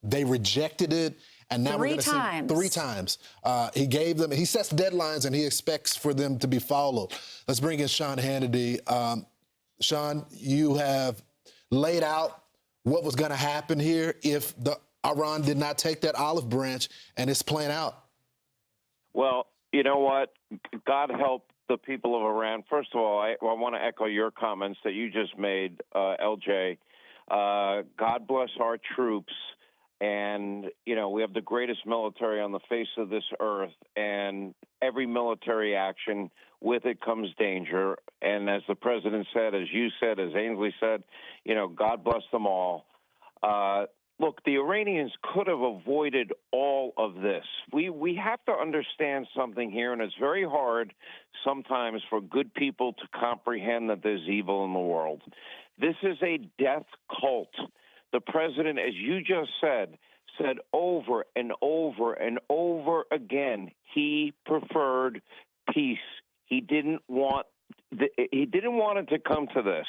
They rejected it, and now we're going to see 3 times. He sets deadlines, and he expects for them to be followed. Let's bring in Sean Hannity. Sean, you have laid out what was going to happen here if Iran did not take that olive branch, and it's playing out. Well, you know what? God help the people of Iran. First of all, I want to echo your comments that you just made, LJ. God bless our troops. And, you know, we have the greatest military on the face of this earth, and every military action, with it comes danger. And as the president said, as you said, as Ainsley said, you know, God bless them all. Look, the Iranians could have avoided all of this. We have to understand something here, and it's very hard sometimes for good people to comprehend that there's evil in the world. This is a death cult. The president, as you just said over and over and over again, he preferred peace. He didn't want it to come to this,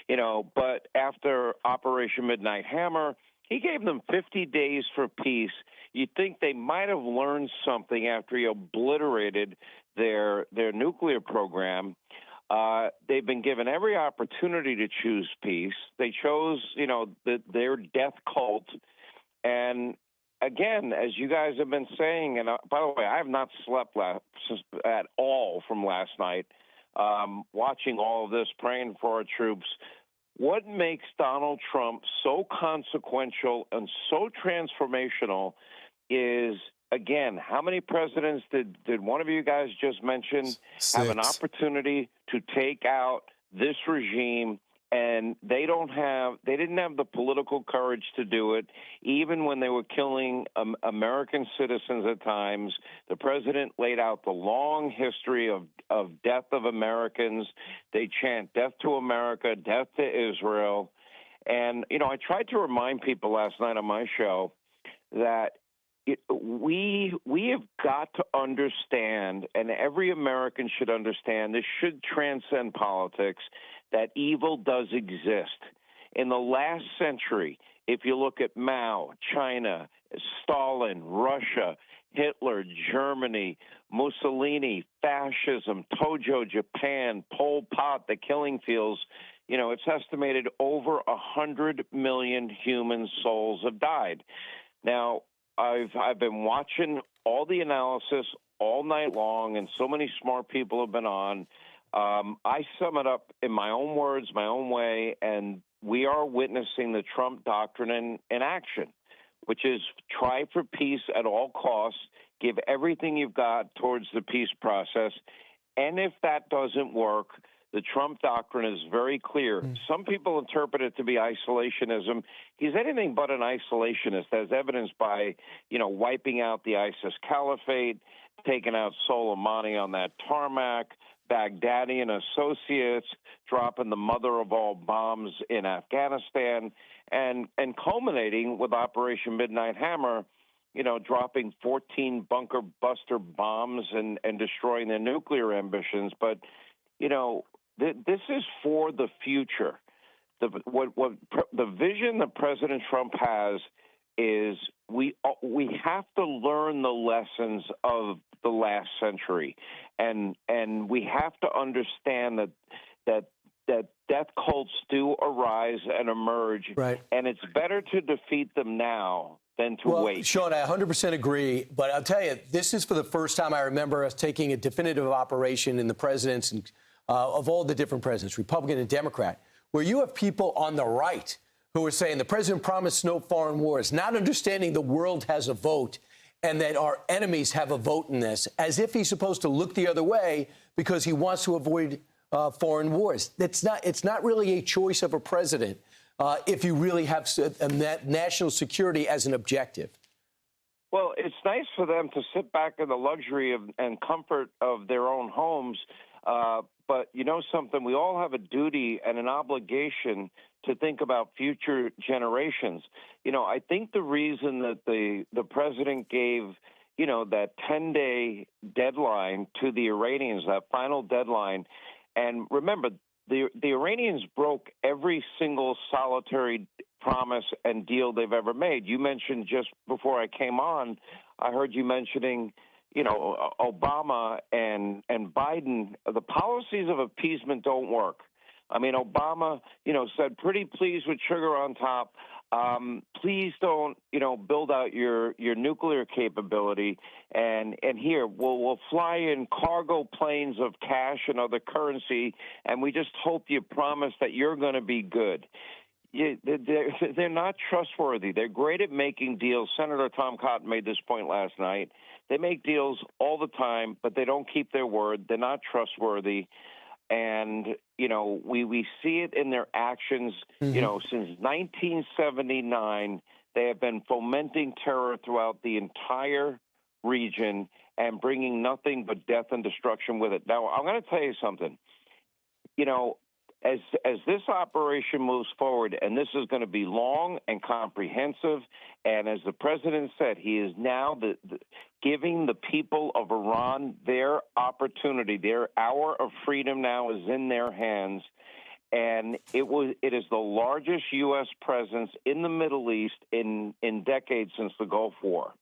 you know. But after Operation Midnight Hammer, he gave them 50 days for peace. You'd think they might have learned something after he obliterated their nuclear program. They've been given every opportunity to choose peace. They chose, you know, their death cult. And again, as you guys have been saying, and by the way, I have not slept at all from last night, watching all of this, praying for our troops. What makes Donald Trump so consequential and so transformational is, again, how many presidents did one of you guys just mention 6. have an opportunity to take out this regime, and they didn't have the political courage to do it, even when they were killing American citizens at times. The president laid out the long history of death of Americans. They chant death to America, death to Israel. And, you know, I tried to remind people last night on my show that we have got to understand, and every American should understand, this should transcend politics, that evil does exist. In the last century, if you look at Mao, China, Stalin, Russia, Hitler, Germany, Mussolini, fascism, Tojo, Japan, Pol Pot, the killing fields, you know, it's estimated over 100 million human souls have died. Now, I've been watching all the analysis all night long, and so many smart people have been on. I sum it up in my own words, my own way, and we are witnessing the Trump doctrine in action, which is try for peace at all costs, give everything you've got towards the peace process, and if that doesn't work, the Trump doctrine is very clear. Some people interpret it to be isolationism. He's anything but an isolationist, as evidenced by, you know, wiping out the ISIS caliphate, taking out Soleimani on that tarmac, Baghdadi and associates, dropping the mother of all bombs in Afghanistan, and culminating with Operation Midnight Hammer, you know, dropping 14 bunker buster bombs and destroying their nuclear ambitions. But, you know, this is for the future. The vision that President Trump has is we have to learn the lessons of the last century, and we have to understand that death cults do arise and emerge, right. And it's better to defeat them now than to wait. Sean, I 100% agree, but I'll tell you, this is for the first time I remember us taking a definitive operation in the presidents and of all the different presidents, Republican and Democrat, where you have people on the right who are saying the president promised no foreign wars, not understanding the world has a vote and that our enemies have a vote in this, as if he's supposed to look the other way because he wants to avoid foreign wars. It's not really a choice of a president if you really have national security as an objective. Well, it's nice for them to sit back in the luxury and comfort of their own homes. But you know something, we all have a duty and an obligation to think about future generations. You know, I think the reason that the president gave, you know, that 10-day deadline to the Iranians, that final deadline, and remember, the Iranians broke every single solitary promise and deal they've ever made. You mentioned just before I came on, I heard you mentioning, Obama and Biden. The policies of appeasement don't work. I mean, Obama, said pretty please with sugar on top. Please don't, build out your nuclear capability. And here, we'll fly in cargo planes of cash and other currency, and we just hope you promise that you're going to be good. They're not trustworthy. They're great at making deals. Senator Tom Cotton made this point last night. They make deals all the time, but they don't keep their word. They're not trustworthy. And, we see it in their actions. Since 1979, they have been fomenting terror throughout the entire region and bringing nothing but death and destruction with it. Now, I'm going to tell you something. As this operation moves forward, and this is going to be long and comprehensive, and as the president said, he is now giving the people of Iran their opportunity. Their hour of freedom now is in their hands, and it is the largest U.S. presence in the Middle East in decades since the Gulf War.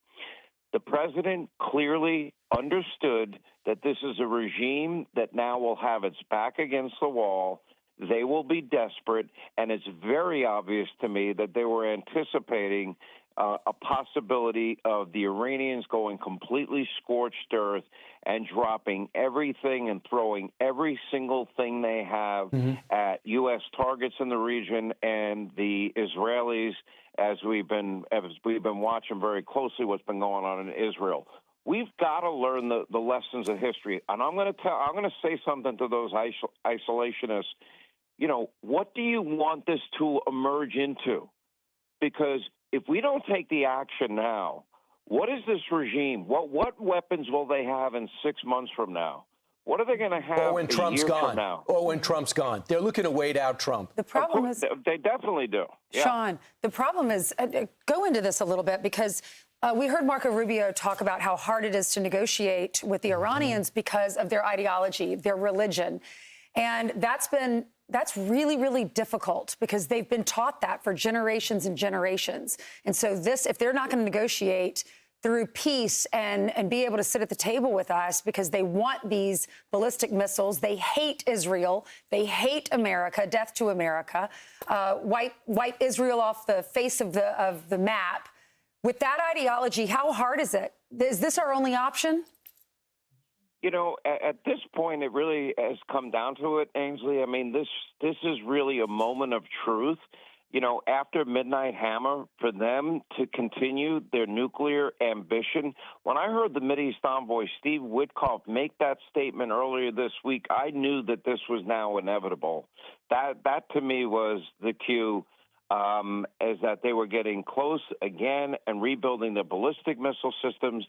The president clearly understood that this is a regime that now will have its back against the wall. They will be desperate, and it's very obvious to me that they were anticipating a possibility of the Iranians going completely scorched earth and dropping everything and throwing every single thing they have at U.S. targets in the region and the Israelis, as we've been watching very closely what's been going on in Israel. We've got to learn the lessons of history, and I'm going to say something to those isolationists. What do you want this to emerge into? Because if we don't take the action now, what is this regime? What weapons will they have in 6 months from now? What are they going to have when a Trump's year gone? from now? Or when Trump's gone? They're looking to wait out Trump. The problem is they definitely do. Yeah. Sean, the problem is go into this a little bit because we heard Marco Rubio talk about how hard it is to negotiate with the Iranians because of their ideology, their religion. And that's really, really difficult because they've been taught that for generations and generations. And so if they're not going to negotiate through peace and be able to sit at the table with us because they want these ballistic missiles, they hate Israel, they hate America, death to America, wipe Israel off the face of the map. With that ideology, how hard is it? Is this our only option? At this point, it really has come down to it, Ainsley. I mean, this is really a moment of truth. After Midnight Hammer, for them to continue their nuclear ambition. When I heard the Mideast envoy, Steve Witkoff, make that statement earlier this week, I knew that this was now inevitable. That to me was the cue, is that they were getting close again and rebuilding their ballistic missile systems.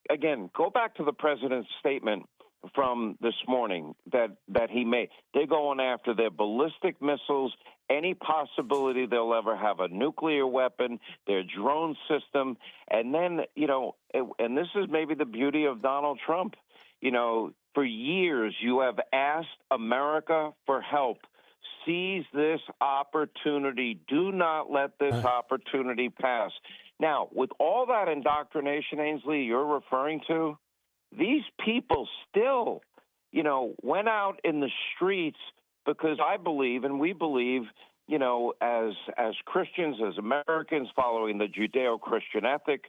Again, go back to the president's statement from this morning that he made. They're going after their ballistic missiles, any possibility they'll ever have a nuclear weapon, their drone system. And then, and this is maybe the beauty of Donald Trump. For years, you have asked America for help. Seize this opportunity. Do not let this opportunity pass. Now, with all that indoctrination, Ainsley, you're referring to, these people still, went out in the streets because I believe, and we believe, as Christians, as Americans following the Judeo-Christian ethic,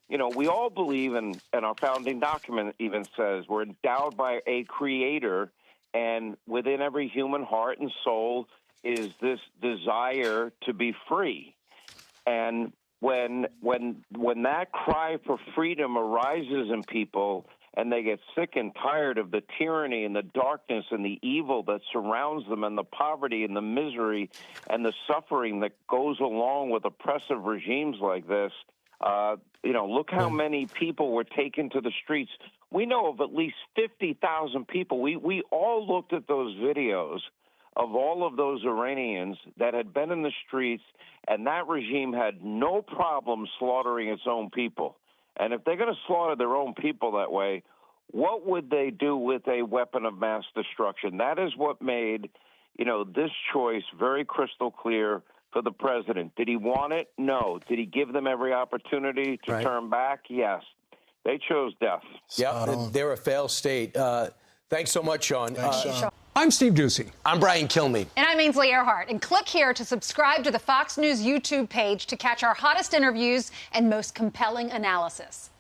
we all believe, and our founding document even says, we're endowed by a creator, and within every human heart and soul is this desire to be free. And when that cry for freedom arises in people and they get sick and tired of the tyranny and the darkness and the evil that surrounds them and the poverty and the misery and the suffering that goes along with oppressive regimes like this, look how many people were taken to the streets. We know of at least 50,000 people. We all looked at those videos of all of those Iranians that had been in the streets, and that regime had no problem slaughtering its own people. And if they're going to slaughter their own people that way, what would they do with a weapon of mass destruction? That is what made, you know, this choice very crystal clear for the president. Did he want it? No. Did he give them every opportunity to turn back? Yes. They chose death. Yeah, they're a failed state. Thanks so much, Sean. Thanks, Sean. I'm Steve Ducey. I'm Brian Kilmeade. And I'm Ainsley Earhart. And click here to subscribe to the Fox News YouTube page to catch our hottest interviews and most compelling analysis.